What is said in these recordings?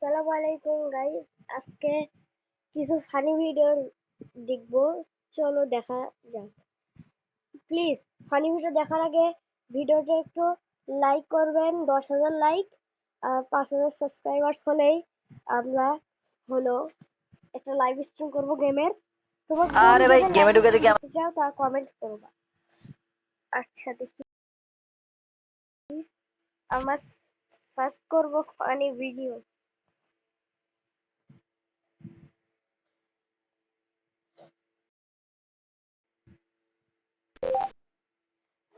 আসসালামু আলাইকুম গাইস। আজকে কিছু ফানি ভিডিও দেখবো, চলো দেখা যাক। প্লিজ ফানি ভিডিও দেখার আগে ভিডিওটা একটু লাইক করবেন, 10,000 লাইক আর 5,000 সাবস্ক্রাইবার্স হলেই আমরা হলো একটা লাইভ স্ট্রিম করবো গেমের। তোমরা কোন আরে ভাই গেমের গেমে লাইভ ঢুকে স্ট্রিম দেখি দেখতে চাও তা কমেন্ট করবা। আচ্ছা দেখি, আমার সার্চ করবো funny video.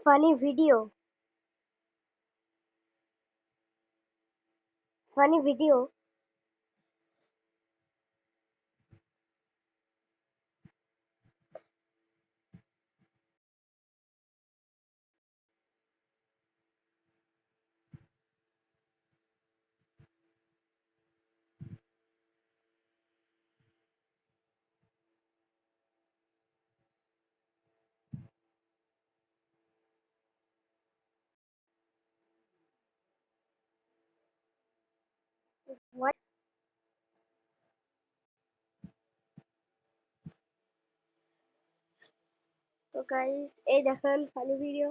Funny video, funny video. What? তো গাইস এই দেখেন ফানি ভিডিও।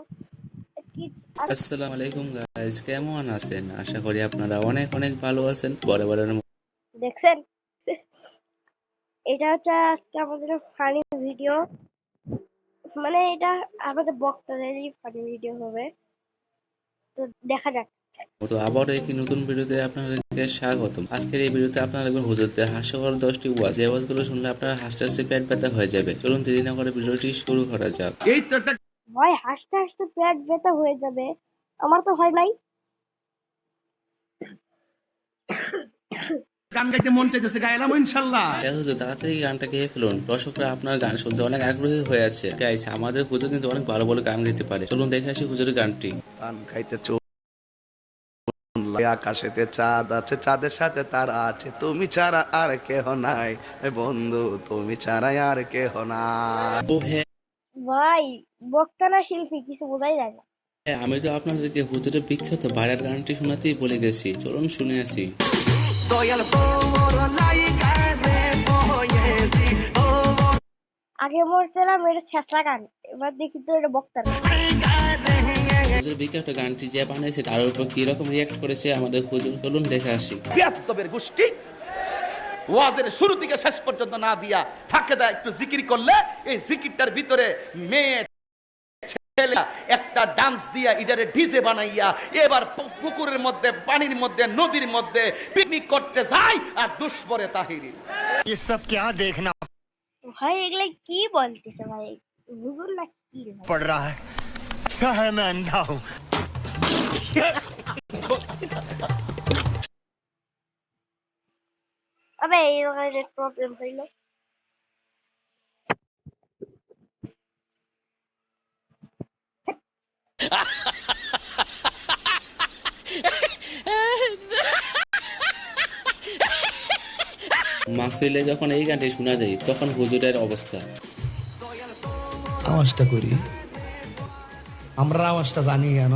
কিডস আর আসসালামু আলাইকুম গাইস, কেমন আছেন? আশা করি আপনারা অনেক অনেক ভালো আছেন। বরাবরের দেখছেন, এটা হচ্ছে আজকে আমাদের ফানি ভিডিও। মানে এটা আমাদের বক্তাদেরই ফানি ভিডিও হবে, তো দেখা যাক। মতো আবারও একটি নতুন ভিডিওতে আপনাদেরকে স্বাগতম। আজকের এই ভিডিওতে আপনারা দেখবেন হুজুরদের হাস্যকর 10টি ওয়াজ। যে ওয়াজগুলো শুনলে আপনার হাসতে হাসতে পেট ব্যথা হয়ে যাবে। চলুন দেরি না করে ভিডিওটি শুরু করা যাক। ভাই হাসতে হাসতে পেট ব্যথা হয়ে যাবে, আমার তো হয় নাই। গান গাইতে মন চাইতেছে, গাইলাম ইনশাল্লাহ। হুজুর তাড়াতাড়ি গানটা গেয়ে ফেলুন। দর্শকরা আপনার গান শুনতে অনেক আগ্রহী হয়ে আছে। গাইস, আমাদের হুজুর কিন্তু অনেক ভালো ভালো গান গাইতে পারে। চলুন দেখে আসি হুজুরের গানটি। গান গাইতে আকাশেতে চাঁদ আছে, চাঁদের সাথে তারা আছে, তুমি ছাড়া আর কেহ নাই বন্ধু, তুমি ছাড়া আর কেহ নাই। ও হ্যাঁ, ভাই বক্তা না শিল্পী, কিছু বোঝাই যায় না। আমি তো আপনাদেরকে হুজুরের বিখ্যাত ভাইরাল গানটি শোনাতেই বলে গেছি। চলুন শুনে আসি। আগে বলছিলাম এটা ছেঁচড়া গান, এবার দেখি তো এটা বক্তা না। হুজুর বিখ্যাত গানটি যে বানিয়েছে তার উপর কি রকম রিয়াক্ট করেছে আমাদের হুজুর, চলুন দেখে আসি। বিয়াত্তবের গোষ্ঠী ওয়াজের শুরু থেকে শেষ পর্যন্ত না দিয়া ফাঁকে দেয় একটু জিকির করলে এই জিকিরটার ভিতরে মেয়ে ছেলে একটা ডান্স দিয়া ইডারে ডিজে বানাইয়া এবার পুকুরের মধ্যে, পানির মধ্যে, নদীর মধ্যে পিকনিক করতে যায় আর দুষ্পরে তাহিরি। ये सब क्या देखना ভাই এগুলা কি বলতেছে ভাই, বুঝুন না কি ভাই। पड़ रहा है? अच्छा है मैं अंधा हूँ। আবে এই ধরনের প্রবলেম হইলো। মাহফিলে যখন এই গানটি শোনা যায় তখন হুজুরের অবস্থা। আওয়াজটা করি, আমরা আওয়াজটা জানি কেন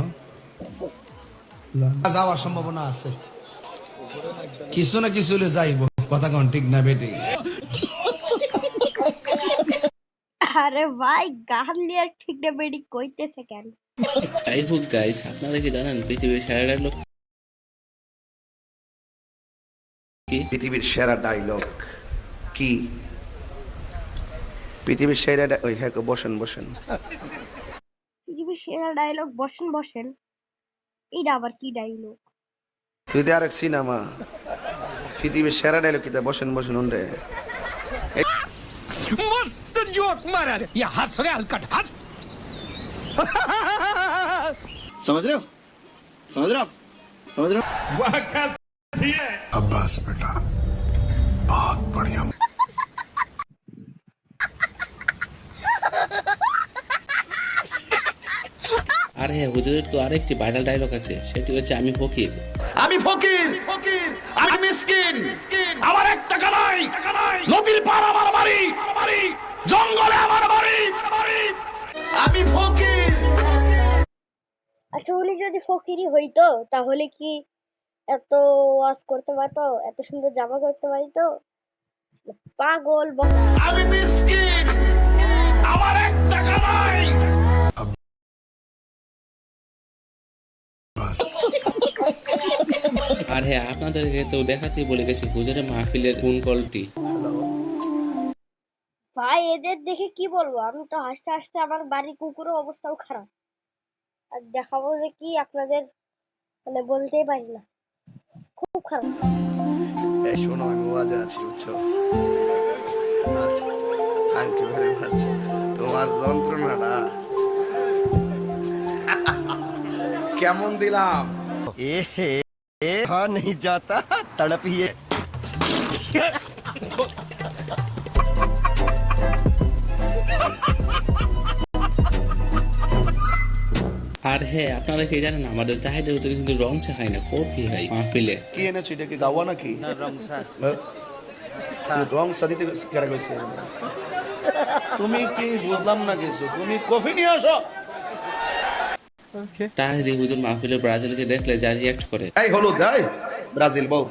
যাওয়ার সম্ভাবনা আছে, কিছু না কিছু হলে যাইব, কথা কোন ঠিক না বেটি? আরে ভাই গান লিয়ে ঠিক না বেডি কইতেছে কেন? যাই হোক গাইস, আপনারা কি জানেন পৃথিবীর সেরা ডায়লগ কি? পৃথিবীর সেরা ডায়লগ কি? পৃথিবীর সেরা ওই হ্যাঁ, বসেন বসেন। পৃথিবীর সেরা ডায়লগ বসেন বসেন, এটা আবার কি ডায়লগ? তুই তো আরেক সিনেমা। পৃথিবীর সেরা ডায়লগ কি? বসেন বসেন উন্ডে। मस्त जोक मारा रे, ये हंस रे हलकट हंस। समझ रहे हो? समझ रहे हो? समझ रहे हो? अब्बास बेटा बहुत बढ़िया। আর হ্যাঁ, হুজুরের তো আরেকটি ভাইরাল ডায়লগ আছে, সেটি হচ্ছে আমি ফকির। আমি ফকির, আমি মিসকিন, আমার এক টাকা নাই, নদীর পার আমার বাড়ি, জঙ্গলে আমার বাড়ি, আমি ফকির। আচ্ছা উনি যদি ফকিরি হইতো তাহলে কি এত ওয়াজ করতে পারতো, এত সুন্দর জামা করতে পারতো, পাগল আমি মিসকিন, আমার 1 টাকা নাই। আর হ্যাঁ, আপনাদেরকে তো দেখাতেই বলে গেছি হুজুরের মাহফিলের ফোন কলটি। ভাই এদের দেখে কি বলবো, আমি তো হাসতে হাসতে আমার বাড়ির কুকুরের অবস্থাও খারাপ। আর দেখাবো যে কি আপনাদের, মানে বলতেই পারি না, খুব খারাপ। এই শোনো, আমি ওয়াজে আছি, বুঝছো? আচ্ছা, থ্যাংক ইউ ভেরি মাচ। তোমার যন্ত্রণাটা কেমন দিলাম? हाँ नहीं जाता तड़प ही है। আর হ্যাঁ, আপনারা কি জানেন আমাদের তাহিদে হুজুর কিন্তু রং চা খায় না, কফি খায় মাহফিলে। কি এনেছো? এটা কি গাওয়া নাকি? রং সা দিতে কেরা কইছে? তুমি কি বুঝলাম না কিছু, তুমি কফি নিয়ে আসো। তাহিদে হুজুর মাহফিলে ব্রাজিলকে দেখলে যা রিয়াক্ট করে। এই হলুদ, এই ব্রাজিল বউ,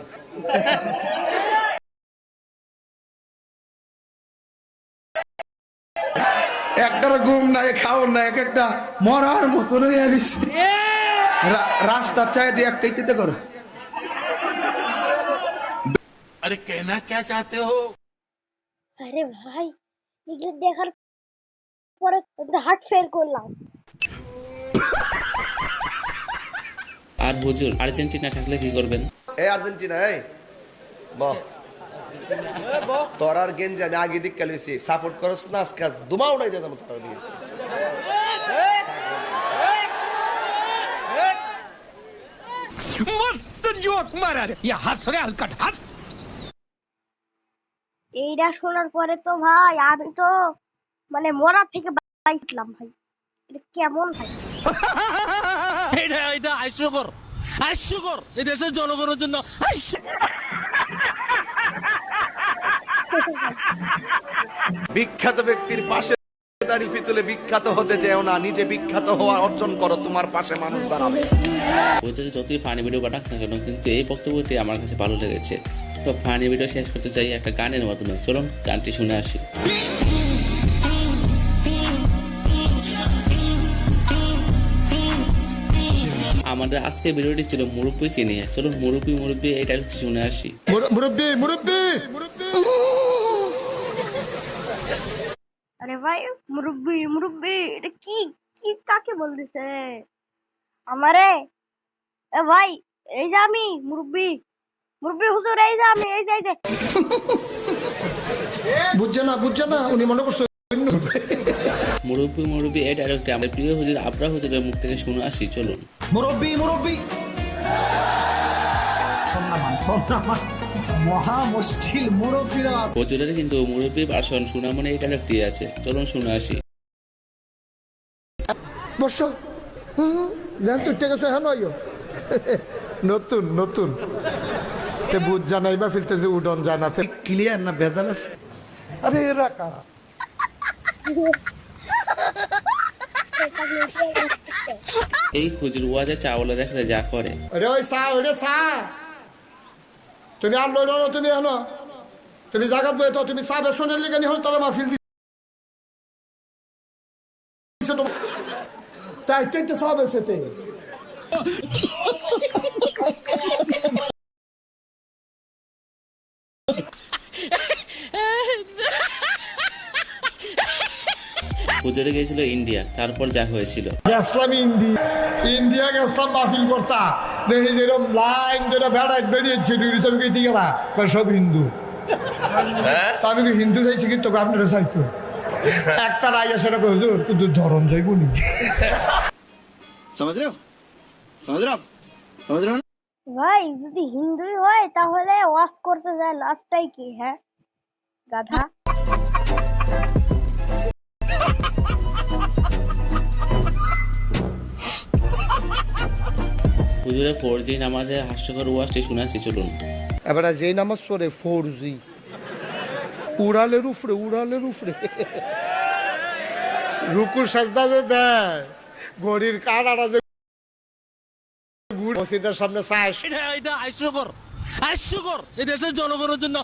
একটার ঘুম নাই, খাওয়ার নাই, এক একটা মরার মতন হয়ে গেছে। রাস্তার চায় দিয়ে একটা ইতিতে করো। अरे कहना क्या चाहते हो? আরে ভাই, এগুলো দেখার পরে হার্ট ফেল করলাম। আর হুজুর আর্জেন্টিনা থাকলে কি করবেন? এই আর্জেন্টিনা, এই বহ তোর আর গেঞ্জি আমি আগে দিক কালিয়েছি, সাপোর্ট করস না, আজকে দুমা উড়াই দিয়ে যাবো তোর দিয়েছি। मस्त जोक मारा रे, ये हंस रे हलकट हंस। এইটা শোনার পরে তো ভাই আমি তো মানে মরা থেকে বাইছিলাম ভাই। এটা কেমন ভাই? এটা এটা হাস্যকর, হাস্যকর এই দেশের জনগণের জন্য বিখ্যাত ব্যক্তির পাশে দাঁড়িয়ে পিতলে বিখ্যাত হতে যেও না, নিজে বিখ্যাত হওয়া অর্জন করো, তোমার পাশে মানুষ দাঁড়াবে। হুজুর যতই ফানি ভিডিও বানাক না কেন, কিন্তু এই বক্তব্যটি আমার কাছে ভালো লেগেছে। তো ফানি ভিডিও শেষ করতে চাই একটা গানের মাধ্যমে। চলুন গানটি শুনে আসি। আমাদের আজকে ভিডিওটি ছিল মুরব্বীকে নিয়ে। চলুন মুরব্বী এটা শুনে আসি। মুরব্বী মুরব্বী আরে ভাই, মুরব্বি মুরব্বি এটা কি কি কাকে বলতেছে আমারে? এ ভাই, এই যে আমি মুরব্বি, মুরব্বি হুজুর, এই যে আমি, এই যে বুঝছে না উনি মনে করছে মুরব্বী এই ডায়লগটি আমার প্রিয় হুজুর আবরা হুজুরের মুখ থেকে শুনে আসি। চলুন। মুরব্বী মহা মুশকিল মুরব্বীরা হুজুরের কিন্তু মুরব্বী ভাষণ শোনা মানে এই ডায়লগটি আছে। চলুন শুনে আসি। বসো জান তো ঠিক আছে হ্যাঁ নয় নতুন নতুন তে বুঝ জানাইবা ফিরতেছে উডন জানাতে ক্লিয়ার না ভেজাল আছে? আরে এরা কারা এই হুজুর ওয়াজে চাওলা দেখলে যা করে। আরে ওই সা তুমি আর লড়ো না, তুমি জানো তুমি জাগাত বই তো তুমি সা বেসনের লিগে নি হল তারা মাহফিল দিছে তো তাই টেন্টে সা বেসেতে হুজুরে গিয়েছিল ইন্ডিয়া, তারপর যা হয়েছিল। গেছলাম ইন্ডিয়া গেছলাম মাহফিল করতা দেখি যেরকম লাইন যেটা বেড়ায় বেরিয়ে খেয়ে সব গেতে গেলা সব হিন্দু। তা আমি হিন্দু চাইছি কিন্তু আপনারা চাইতো একটা রায় আসে না হুজুর কিন্তু ধরন যাইব নি। समझ रहे हो समझ रहे हो आप समझ रहे हो ना? ভাই যদি হিন্দুই হয় তাহলে ওয়াজ করতে যায় লাস্টটাই কি? হ্যাঁ গাধা। হুজুরে 4G নামাজে হাস্যকর ওয়াজটি শুনে আসি। চলুন। এবার যে নামাজ পড়ে 4G উড়ালের উপরে রুকু সাজদা যে দেয় ঘড়ির কাটাটা যে বুট মসজিদের সামনে চাষ এটা হাস্যকর হাস্যকর এই দেশের জনগণের জন্য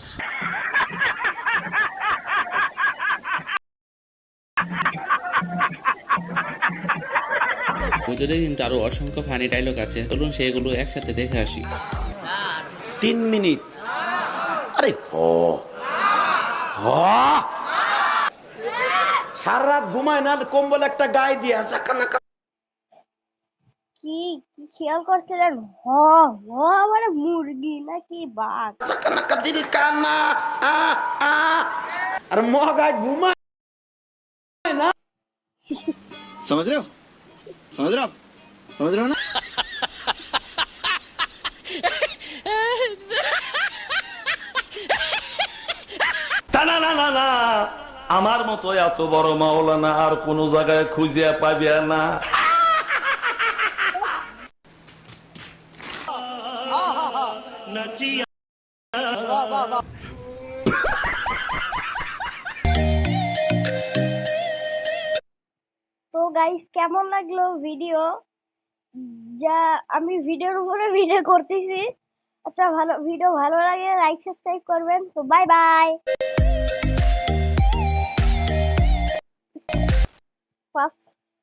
ভিতরে কিন্তু আরো অসংখ্য ফানি ডায়লগ আছে, চলুন সেগুলো একসাথে দেখে আসি। 3 মিনিট আরে সারা রাত ঘুমায় না, কম্বল একটা গায়ে দিয়ে কি কি খেয়াল করছিলেন? হ হ মানে মুরগি নাকি বাঘ? দিল কান্না আর মগায় ঘুমায় না। समझ रहे हो समझ रहे हो आप समझ रहे हो ना না না না না, আমার মতো এত বড় মাওলানা আর কোন জায়গায় খুঁজে পাবি না। তো গাইস কেমন লাগলো ভিডিও? যা আমি ভিডিওর উপরে ভিডিও করতেছি। আচ্ছা ভালো ভিডিও ভালো লাগে লাইক সাবস্ক্রাইব করবেন। তো বাই বাই।